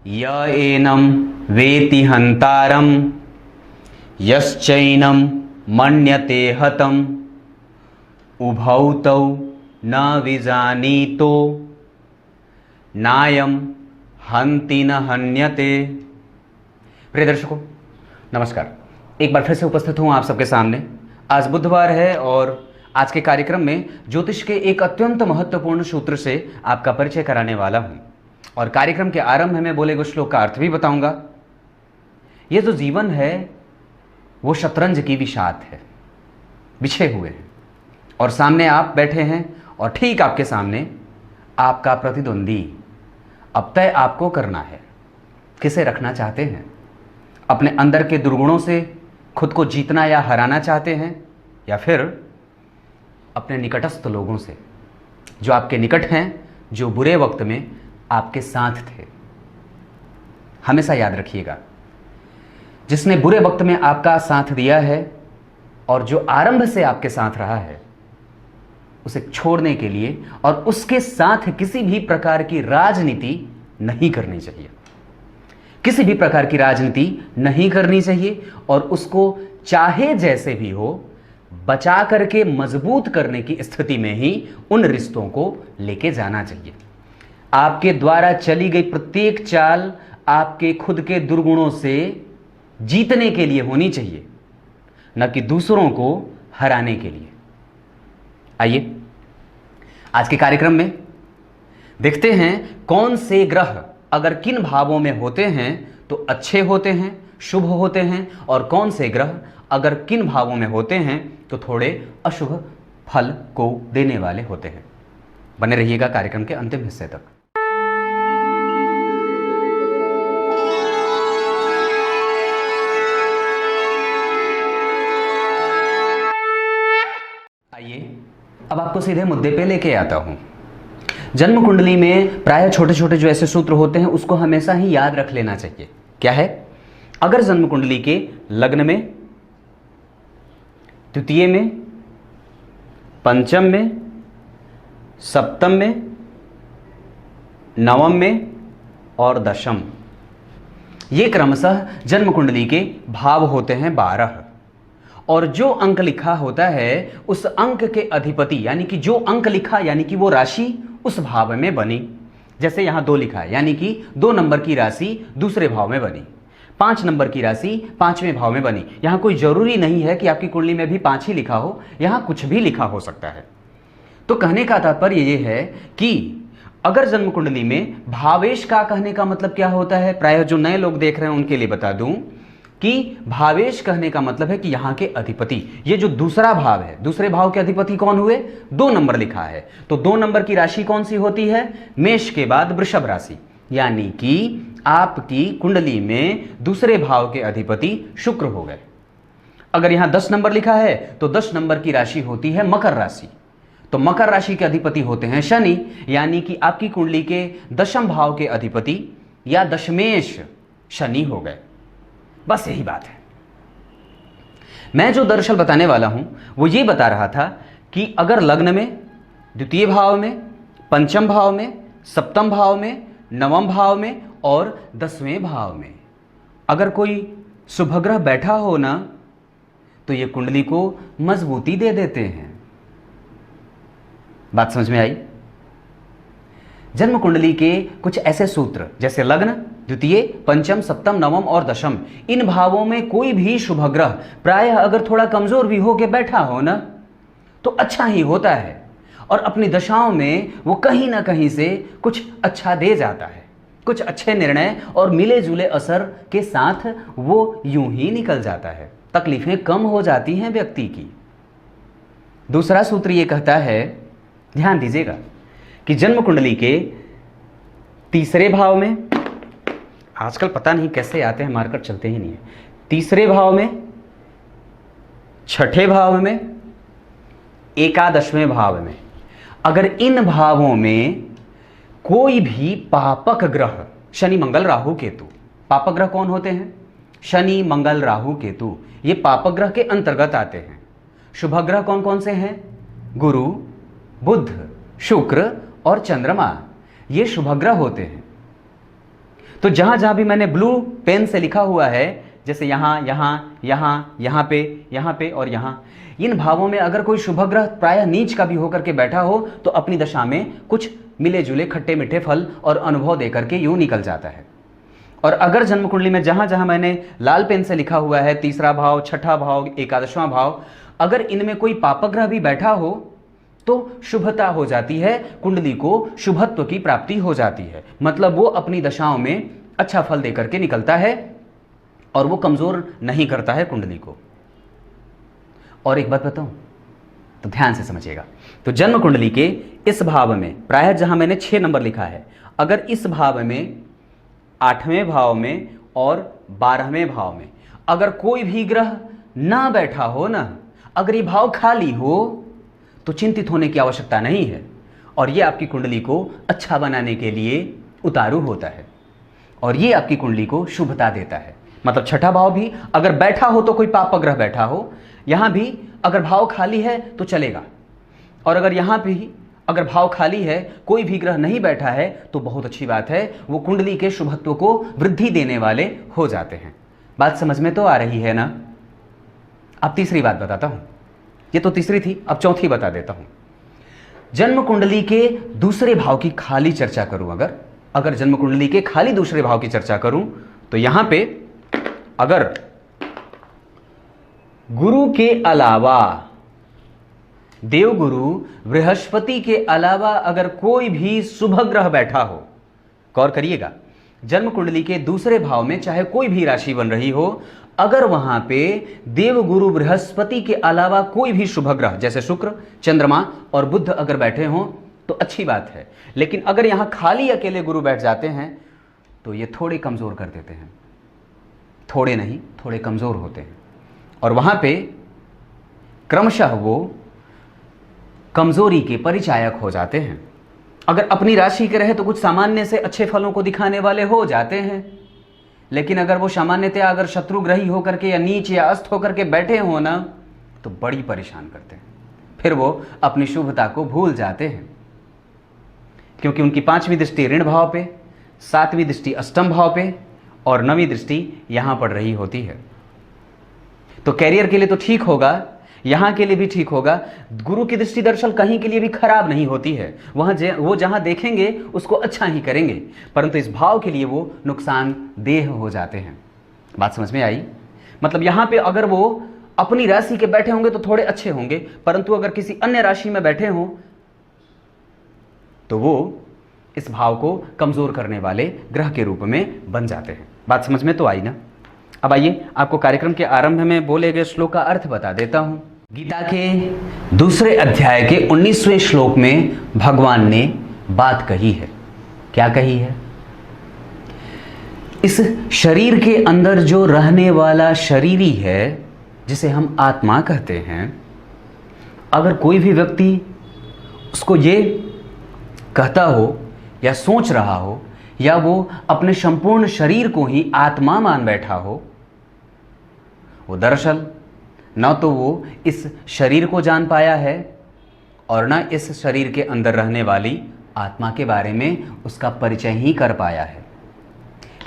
य एनं वेति हन्तारं यश्चैनं मन्यते हतम् उभौ तौ न विजानीतो नायं हन्ति न हन्यते। प्रिय दर्शकों नमस्कार, एक बार फिर से उपस्थित हूँ आप सबके सामने। आज बुधवार है और आज के कार्यक्रम में ज्योतिष के एक अत्यंत महत्वपूर्ण सूत्र से आपका परिचय कराने वाला हूँ और कार्यक्रम के आरंभ में बोले गए श्लोक का अर्थ भी बताऊंगा। ये जो जीवन है वो शतरंज की विषाद है, बिछे हुए हैं और सामने आप बैठे हैं और ठीक आपके सामने आपका प्रतिद्वंदी। अब तय आपको करना है, किसे रखना चाहते हैं? अपने अंदर के दुर्गुणों से खुद को जीतना या हराना चाहते हैं, या फिर अपने निकटस्थ लोगों से जो आपके निकट हैं, जो बुरे वक्त में आपके साथ थे। हमेशा याद रखिएगा, जिसने बुरे वक्त में आपका साथ दिया है और जो आरंभ से आपके साथ रहा है, उसे छोड़ने के लिए और उसके साथ किसी भी प्रकार की राजनीति नहीं करनी चाहिए। किसी भी प्रकार की राजनीति नहीं करनी चाहिए और उसको चाहे जैसे भी हो बचा करके मजबूत करने की स्थिति में ही उन रिश्तों को लेके जाना चाहिए। आपके द्वारा चली गई प्रत्येक चाल आपके खुद के दुर्गुणों से जीतने के लिए होनी चाहिए, न कि दूसरों को हराने के लिए। आइए आज के कार्यक्रम में देखते हैं कौन से ग्रह अगर किन भावों में होते हैं तो अच्छे होते हैं, शुभ होते हैं, और कौन से ग्रह अगर किन भावों में होते हैं तो थोड़े अशुभ फल को देने वाले होते हैं। बने रहिएगा कार्यक्रम के अंतिम हिस्से तक। आइए अब आपको सीधे मुद्दे पे लेके आता हूं। जन्म कुंडली में प्राय छोटे छोटे जो ऐसे सूत्र होते हैं उसको हमेशा ही याद रख लेना चाहिए। क्या है? अगर जन्म कुंडली के लग्न में, द्वितीय में, पंचम में, सप्तम में, नवम में और दशम, ये क्रमशः जन्म कुंडली के भाव होते हैं 12 और जो अंक लिखा होता है उस अंक के अधिपति यानी कि जो अंक लिखा यानी कि वो राशि उस भाव में बनी। जैसे यहां 2 लिखा है यानी कि 2 नंबर की राशि दूसरे भाव में बनी, 5 नंबर की राशि 5वें भाव में बनी। यहां कोई जरूरी नहीं है कि आपकी कुंडली में भी 5 ही लिखा हो, यहां कुछ भी लिखा हो सकता है। तो कहने का तात्पर्य ये है कि अगर जन्म कुंडली में भावेश का कहने का मतलब क्या होता है, प्रायः जो नए लोग देख रहे हैं उनके लिए बता दूं कि भावेश कहने का मतलब है कि यहां के अधिपति, ये जो दूसरा भाव है, दूसरे भाव के अधिपति कौन हुए? 2 नंबर लिखा है तो 2 नंबर की राशि कौन सी होती है? मेष के बाद वृषभ राशि, यानी कि आपकी कुंडली में दूसरे भाव के अधिपति शुक्र हो गए। अगर यहां 10 नंबर लिखा है तो 10 नंबर की राशि होती है मकर राशि, तो मकर राशि के अधिपति होते हैं शनि, यानी कि आपकी कुंडली के दशम भाव के अधिपति या दशमेश शनि हो गए। बस यही बात है। मैं जो दरअसल बताने वाला हूं वो ये बता रहा था कि अगर लग्न में, द्वितीय भाव में, पंचम भाव में, सप्तम भाव में, नवम भाव में और 10वें भाव में अगर कोई शुभ ग्रह बैठा हो ना तो ये कुंडली को मजबूती दे देते हैं। बात समझ में आई? जन्म कुंडली के कुछ ऐसे सूत्र जैसे लग्न, द्वितीय, पंचम, सप्तम, नवम और दशम, इन भावों में कोई भी शुभ ग्रह प्रायः अगर थोड़ा कमजोर भी होके बैठा हो ना तो अच्छा ही होता है और अपनी दशाओं में वो कहीं ना कहीं से कुछ अच्छा दे जाता है। कुछ अच्छे निर्णय और मिले जुले असर के साथ वो यूं ही निकल जाता है, तकलीफें कम हो जाती हैं व्यक्ति की। दूसरा सूत्र ये कहता है, ध्यान दीजिएगा, कि जन्म कुंडली के तीसरे भाव में, आजकल पता नहीं कैसे आते हैं, मार्कर चलते ही नहीं है, तीसरे भाव में, छठे भाव में, एकादशवें भाव में, अगर इन भावों में कोई भी पापक ग्रह, शनि, मंगल, राहु, केतु, पापक ग्रह कौन होते हैं? शनि, मंगल, राहु, केतु, ये पापक ग्रह के अंतर्गत आते हैं। शुभ ग्रह कौन कौन से हैं? गुरु, बुध, शुक्र और चंद्रमा, ये शुभ ग्रह होते हैं। तो जहां जहां भी मैंने ब्लू पेन से लिखा हुआ है, जैसे यहाँ यहाँ यहाँ यहाँ पे और यहाँ, इन भावों में अगर कोई शुभ ग्रह प्रायः नीच का भी होकर के बैठा हो तो अपनी दशा में कुछ मिले जुले खट्टे मीठे फल और अनुभव देकर के यूं निकल जाता है। और अगर जन्म कुंडली में जहां जहां मैंने लाल पेन से लिखा हुआ है, तीसरा भाव, छठा भाव, एकादशवां भाव, अगर इनमें कोई पापग्रह भी बैठा हो तो शुभता हो जाती है, कुंडली को शुभत्व की प्राप्ति हो जाती है। मतलब वो अपनी दशाओं में अच्छा फल देकर के निकलता है और वो कमजोर नहीं करता है कुंडली को। और एक बात बताऊं, तो ध्यान से समझिएगा। तो जन्म कुंडली के इस भाव में प्रायः जहां मैंने 6 नंबर लिखा है, अगर इस भाव में 8वें भाव में और 12वें भाव में अगर कोई भी ग्रह ना बैठा हो ना, अगर ये भाव खाली हो तो चिंतित होने की आवश्यकता नहीं है। और ये आपकी कुंडली को अच्छा बनाने के लिए उतारू होता है और ये आपकी कुंडली को शुभता देता है। मतलब छठा भाव भी अगर बैठा हो तो कोई पापग्रह बैठा हो, यहां भी अगर भाव खाली है तो चलेगा, और अगर यहां भी अगर भाव खाली है, कोई भी ग्रह नहीं बैठा है, तो बहुत अच्छी बात है, वो कुंडली के शुभत्व को वृद्धि देने वाले हो जाते हैं। बात समझ में तो आ रही है ना? अब तीसरी बात बताता हूं, ये तो तीसरी थी, अब चौथी बता देता हूं। जन्म कुंडली के दूसरे भाव की खाली चर्चा करूं, अगर जन्म कुंडली के खाली दूसरे भाव की चर्चा करूं तो यहां पे अगर गुरु के अलावा, देवगुरु बृहस्पति के अलावा अगर कोई भी शुभ ग्रह बैठा हो, गौर करिएगा, जन्म कुंडली के दूसरे भाव में चाहे कोई भी राशि बन रही हो, अगर वहां पे देवगुरु बृहस्पति के अलावा कोई भी शुभ ग्रह जैसे शुक्र, चंद्रमा और बुध अगर बैठे हों तो अच्छी बात है। लेकिन अगर यहां खाली अकेले गुरु बैठ जाते हैं तो ये थोड़े कमजोर कर देते हैं, थोड़े नहीं, थोड़े कमजोर होते हैं, और वहां पे क्रमशः वो कमजोरी के परिचायक हो जाते हैं। अगर अपनी राशि के रहे तो कुछ सामान्य से अच्छे फलों को दिखाने वाले हो जाते हैं, लेकिन अगर वो सामान्यतः अगर शत्रुग्रही होकर के या नीच या अस्त होकर के बैठे हो ना, तो बड़ी परेशान करते हैं। फिर वो अपनी शुभता को भूल जाते हैं, क्योंकि उनकी 5वीं दृष्टि ऋण भाव पे, 7वीं दृष्टि अष्टम भाव पे और 9वीं दृष्टि यहां पड़ रही होती है। तो कैरियर के लिए तो ठीक होगा, यहां के लिए भी ठीक होगा। गुरु की दृष्टि दरअसल कहीं के लिए भी खराब नहीं होती है, वो जहां देखेंगे उसको अच्छा ही करेंगे, परंतु इस भाव के लिए वो नुकसानदेह हो जाते हैं। बात समझ में आई? मतलब यहां पे अगर वो अपनी राशि के बैठे होंगे तो थोड़े अच्छे होंगे, परंतु अगर किसी अन्य राशि में बैठे हों तो वो इस भाव को कमजोर करने वाले ग्रह के रूप में बन जाते हैं। बात समझ में तो आई ना? अब आइए आपको कार्यक्रम के आरंभ में बोले गए श्लोक का अर्थ बता देता हूं। गीता के दूसरे अध्याय के 19वें श्लोक में भगवान ने बात कही है। क्या कही है? इस शरीर के अंदर जो रहने वाला शरीरी है, जिसे हम आत्मा कहते हैं, अगर कोई भी व्यक्ति उसको ये कहता हो या सोच रहा हो या वो अपने संपूर्ण शरीर को ही आत्मा मान बैठा हो, वो दरअसल न तो वो इस शरीर को जान पाया है और न इस शरीर के अंदर रहने वाली आत्मा के बारे में उसका परिचय ही कर पाया है।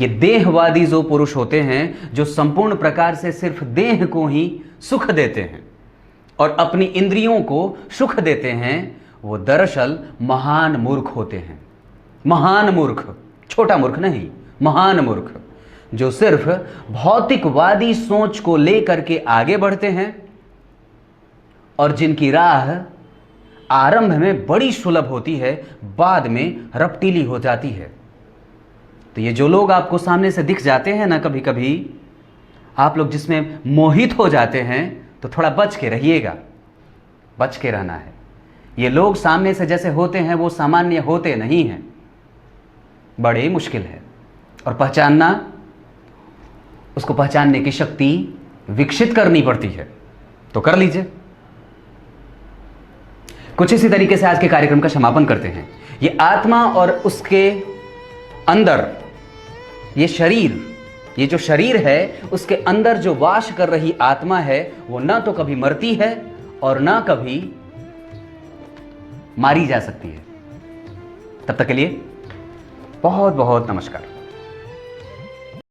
ये देहवादी जो पुरुष होते हैं, जो संपूर्ण प्रकार से सिर्फ देह को ही सुख देते हैं और अपनी इंद्रियों को सुख देते हैं, वो दरअसल महान मूर्ख होते हैं। महान मूर्ख, छोटा मूर्ख नहीं, महान मूर्ख, जो सिर्फ भौतिकवादी सोच को लेकर के आगे बढ़ते हैं और जिनकी राह आरंभ में बड़ी सुलभ होती है, बाद में रपटीली हो जाती है। तो ये जो लोग आपको सामने से दिख जाते हैं ना, कभी कभी आप लोग जिसमें मोहित हो जाते हैं, तो थोड़ा बच के रहिएगा, बच के रहना है। ये लोग सामने से जैसे होते हैं वो सामान्य होते नहीं हैं, बड़े मुश्किल है, और पहचानना, उसको पहचानने की शक्ति विकसित करनी पड़ती है। तो कर लीजिए। कुछ इसी तरीके से आज के कार्यक्रम का समापन करते हैं। ये आत्मा और उसके अंदर ये शरीर, ये जो शरीर है उसके अंदर जो वास कर रही आत्मा है, वो ना तो कभी मरती है और ना कभी मारी जा सकती है। तब तक के लिए बहुत बहुत नमस्कार।